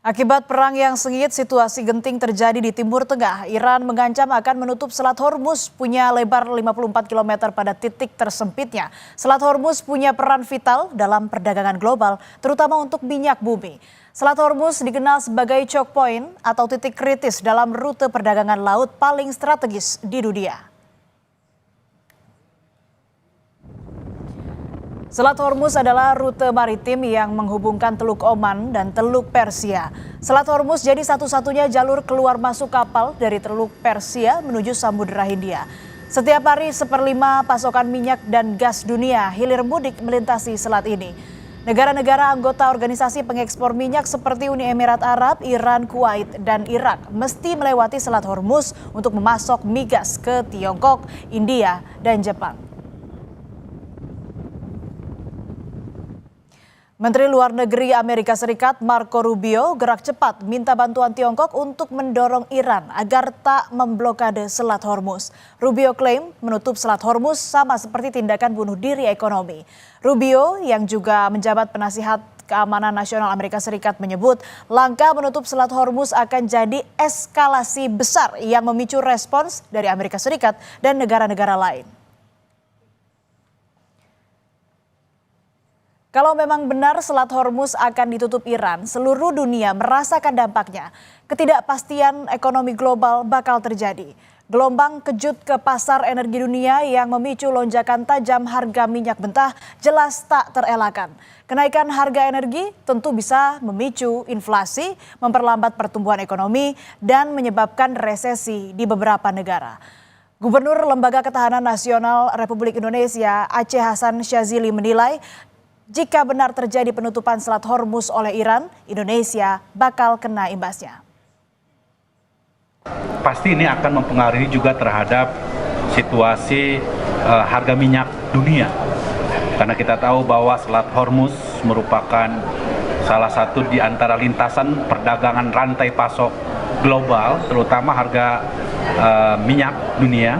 Akibat perang yang sengit, situasi genting terjadi di Timur Tengah. Iran mengancam akan menutup Selat Hormuz, punya lebar 54 km pada titik tersempitnya. Selat Hormuz punya peran vital dalam perdagangan global, terutama untuk minyak bumi. Selat Hormuz dikenal sebagai choke point atau titik kritis dalam rute perdagangan laut paling strategis di dunia. Selat Hormuz adalah rute maritim yang menghubungkan Teluk Oman dan Teluk Persia. Selat Hormuz jadi satu-satunya jalur keluar masuk kapal dari Teluk Persia menuju Samudra Hindia. Setiap hari 1/5 pasokan minyak dan gas dunia hilir mudik melintasi selat ini. Negara-negara anggota organisasi pengekspor minyak seperti Uni Emirat Arab, Iran, Kuwait, dan Irak mesti melewati Selat Hormuz untuk memasok migas ke Tiongkok, India, dan Jepang. Menteri Luar Negeri Amerika Serikat Marco Rubio gerak cepat minta bantuan Tiongkok untuk mendorong Iran agar tak memblokade Selat Hormuz. Rubio klaim menutup Selat Hormuz sama seperti tindakan bunuh diri ekonomi. Rubio yang juga menjabat penasihat Keamanan Nasional Amerika Serikat menyebut langkah menutup Selat Hormuz akan jadi eskalasi besar yang memicu respons dari Amerika Serikat dan negara-negara lain. Kalau memang benar Selat Hormuz akan ditutup Iran, seluruh dunia merasakan dampaknya. Ketidakpastian ekonomi global bakal terjadi. Gelombang kejut ke pasar energi dunia yang memicu lonjakan tajam harga minyak mentah jelas tak terelakkan. Kenaikan harga energi tentu bisa memicu inflasi, memperlambat pertumbuhan ekonomi, dan menyebabkan resesi di beberapa negara. Gubernur Lembaga Ketahanan Nasional Republik Indonesia Aceh Hasan Syazili menilai jika benar terjadi penutupan Selat Hormuz oleh Iran, Indonesia bakal kena imbasnya. Pasti ini akan mempengaruhi juga terhadap situasi harga minyak dunia. Karena kita tahu bahwa Selat Hormuz merupakan salah satu di antara lintasan perdagangan rantai pasok global, terutama harga minyak dunia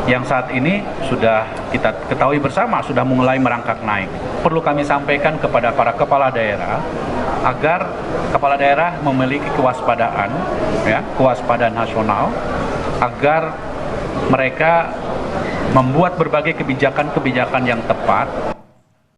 yang saat ini sudah kita ketahui bersama sudah mulai merangkak naik. Perlu kami sampaikan kepada para kepala daerah agar kepala daerah memiliki kewaspadaan, kewaspadaan nasional, agar mereka membuat berbagai kebijakan-kebijakan yang tepat